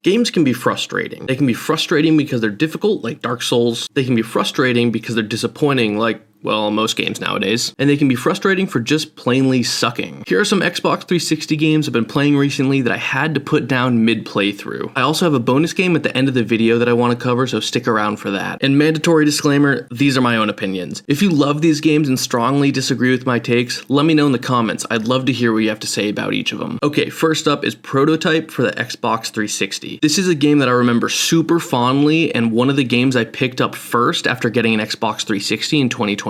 Games can be frustrating. They can be frustrating because they're difficult, like Dark Souls. They can be frustrating because they're disappointing, like, well, most games nowadays. And they can be frustrating for just plainly sucking. Here are some Xbox 360 games I've been playing recently that I had to put down mid-playthrough. I also have a bonus game at the end of the video that I want to cover, so stick around for that. And mandatory disclaimer, these are my own opinions. If you love these games and strongly disagree with my takes, let me know in the comments. I'd love to hear what you have to say about each of them. Okay, first up is Prototype for the Xbox 360. This is a game that I remember super fondly and one of the games I picked up first after getting an Xbox 360 in 2023.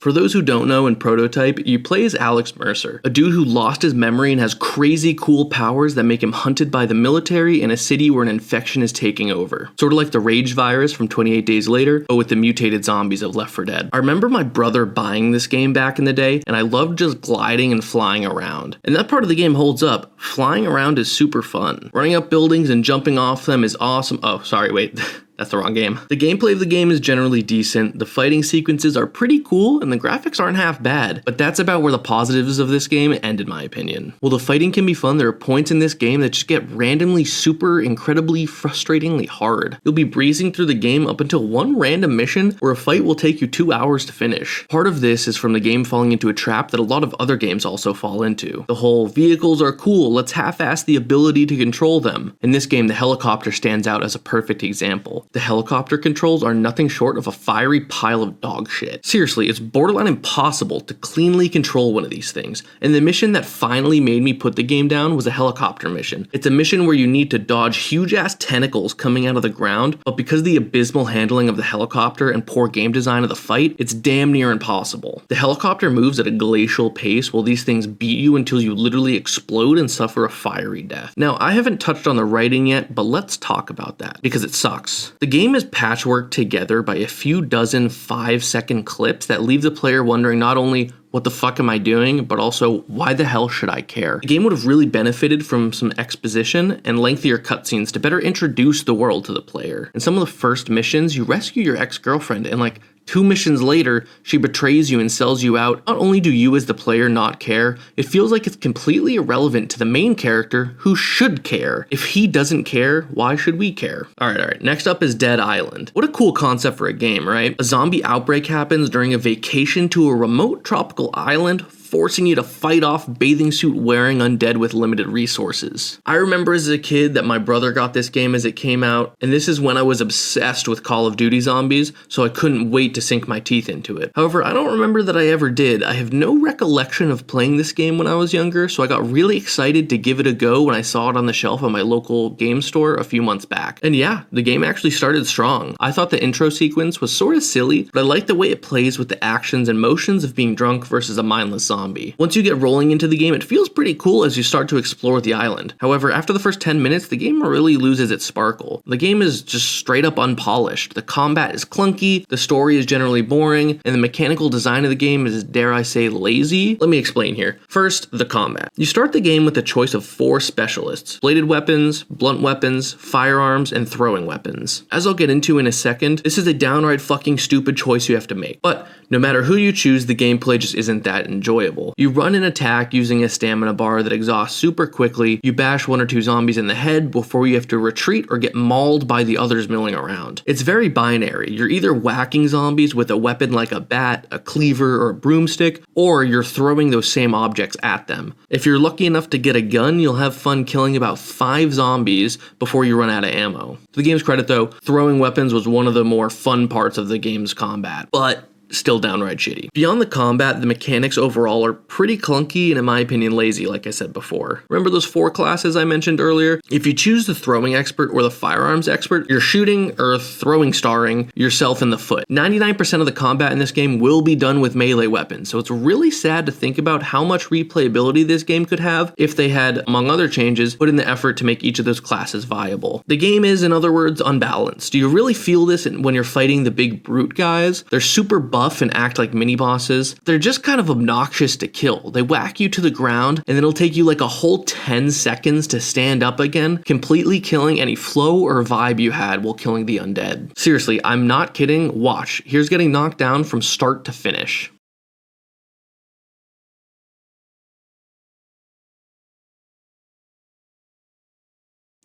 For those who don't know, in Prototype, you play as Alex Mercer, a dude who lost his memory and has crazy cool powers that make him hunted by the military in a city where an infection is taking over. Sort of like the Rage virus from 28 Days Later, but with the mutated zombies of Left 4 Dead. I remember my brother buying this game back in the day, and I loved just gliding and flying around. And that part of the game holds up. Flying around is super fun. Running up buildings and jumping off them is awesome. Oh, sorry, wait. That's the wrong game. The gameplay of the game is generally decent, the fighting sequences are pretty cool, and the graphics aren't half bad, but that's about where the positives of this game end in my opinion. While the fighting can be fun, there are points in this game that just get randomly super incredibly frustratingly hard. You'll be breezing through the game up until one random mission where a fight will take you 2 hours to finish. Part of this is from the game falling into a trap that a lot of other games also fall into. The whole vehicles are cool, let's half-ass the ability to control them. In this game, the helicopter stands out as a perfect example. The helicopter controls are nothing short of a fiery pile of dog shit. Seriously, it's borderline impossible to cleanly control one of these things, and the mission that finally made me put the game down was a helicopter mission. It's a mission where you need to dodge huge ass tentacles coming out of the ground, but because of the abysmal handling of the helicopter and poor game design of the fight, it's damn near impossible. The helicopter moves at a glacial pace while these things beat you until you literally explode and suffer a fiery death. Now, I haven't touched on the writing yet, but let's talk about that, because it sucks. The game is patchworked together by a few dozen 5-second clips that leave the player wondering not only what the fuck am I doing, but also why the hell should I care? The game would have really benefited from some exposition and lengthier cutscenes to better introduce the world to the player. In some of the first missions, you rescue your ex-girlfriend and like 2 missions later, she betrays you and sells you out. Not only do you as the player not care, it feels like it's completely irrelevant to the main character who should care. If he doesn't care, why should we care? Alright, next up is Dead Island. What a cool concept for a game, right? A zombie outbreak happens during a vacation to a remote tropical island, forcing you to fight off bathing suit wearing undead with limited resources. I remember as a kid that my brother got this game as it came out, and this is when I was obsessed with Call of Duty Zombies, so I couldn't wait to sink my teeth into it. However, I don't remember that I ever did. I have no recollection of playing this game when I was younger, so I got really excited to give it a go when I saw it on the shelf at my local game store a few months back. And yeah, the game actually started strong. I thought the intro sequence was sort of silly, but I liked the way it plays with the actions and motions of being drunk versus a mindless zombie. Once you get rolling into the game, it feels pretty cool as you start to explore the island. However, after the first 10 minutes, the game really loses its sparkle. The game is just straight up unpolished. The combat is clunky, the story is generally boring, and the mechanical design of the game is, dare I say, lazy. Let me explain here. First, the combat. You start the game with a choice of 4 specialists: bladed weapons, blunt weapons, firearms, and throwing weapons. As I'll get into in a second, this is a downright fucking stupid choice you have to make. But no matter who you choose, the gameplay just isn't that enjoyable. You run an attack using a stamina bar that exhausts super quickly, you bash 1 or 2 zombies in the head before you have to retreat or get mauled by the others milling around. It's very binary. You're either whacking zombies with a weapon like a bat, a cleaver, or a broomstick, or you're throwing those same objects at them. If you're lucky enough to get a gun, you'll have fun killing about 5 zombies before you run out of ammo. To the game's credit though, throwing weapons was one of the more fun parts of the game's combat, but still downright shitty. Beyond the combat, the mechanics overall are pretty clunky and in my opinion lazy, like I said before. Remember those 4 classes I mentioned earlier? If you choose the throwing expert or the firearms expert, you're shooting or throwing starring yourself in the foot. 99% of the combat in this game will be done with melee weapons, so it's really sad to think about how much replayability this game could have if they had, among other changes, put in the effort to make each of those classes viable. The game is, in other words, unbalanced. Do you really feel this when you're fighting the big brute guys? They're super buff and act like mini bosses. They're just kind of obnoxious to kill. They whack you to the ground and then it'll take you like a whole 10 seconds to stand up again, completely killing any flow or vibe you had while killing the undead. Seriously, I'm not kidding. Watch. Here's getting knocked down from start to finish.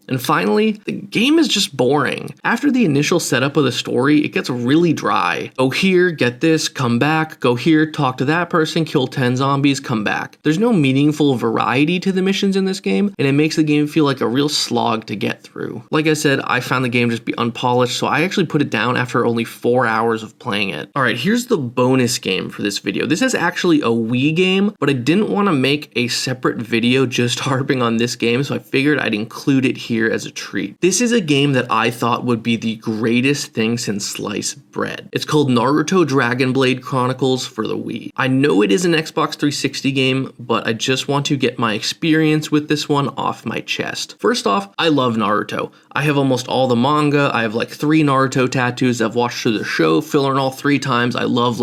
And finally, the game is just boring. After the initial setup of the story, it gets really dry. Go here, get this, come back, go here, talk to that person, kill 10 zombies, come back. There's no meaningful variety to the missions in this game, and it makes the game feel like a real slog to get through. Like I said, I found the game just be unpolished, so I actually put it down after only 4 hours of playing it. Alright, here's the bonus game for this video. This is actually a Wii game, but I didn't want to make a separate video just harping on this game, so I figured I'd include it here as a treat. This is a game that I thought would be the greatest thing since sliced bread. It's called Naruto Dragon Blade Chronicles for the Wii. I know it is an Xbox 360 game, but I just want to get my experience with this one off my chest. First off, I love Naruto. I have almost all the manga. I have like 3 Naruto tattoos. I've watched through the show, filler all 3 times. I love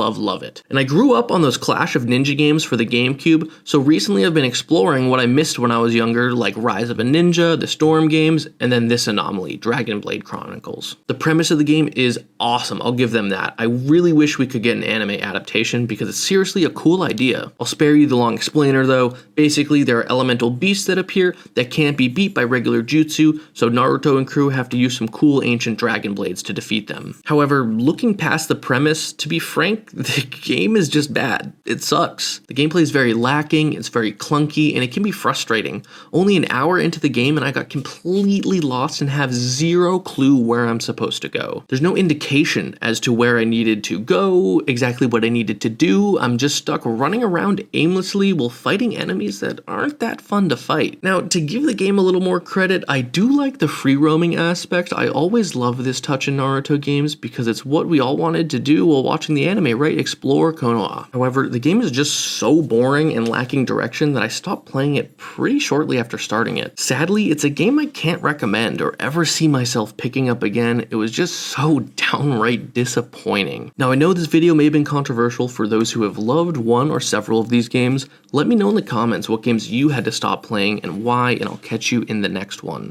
it. And I grew up on those Clash of Ninja games for the GameCube, so recently I've been exploring what I missed when I was younger, like Rise of a Ninja, the Storm games, and then this anomaly, Dragon Blade Chronicles. The premise of the game is awesome, I'll give them that. I really wish we could get an anime adaptation because it's seriously a cool idea. I'll spare you the long explainer though. Basically, there are elemental beasts that appear that can't be beat by regular jutsu, so Naruto and crew have to use some cool ancient dragon blades to defeat them. However, looking past the premise, to be frank, the game is just bad. It sucks. The gameplay is very lacking, it's very clunky, and it can be frustrating. Only an hour into the game and I got completely lost and have zero clue where I'm supposed to go. There's no indication as to where I needed to go, exactly what I needed to do. I'm just stuck running around aimlessly while fighting enemies that aren't that fun to fight. Now, to give the game a little more credit, I do like the free roaming aspect. I always love this touch in Naruto games because it's what we all wanted to do while watching the anime, right? Explore Konoha. However, the game is just so boring and lacking direction that I stopped playing it pretty shortly after starting it. Sadly, it's a game I can't recommend or ever see myself picking up again. It was just so downright disappointing. Now, I know this video may have been controversial for those who have loved one or several of these games. Let me know in the comments what games you had to stop playing and why, and I'll catch you in the next one.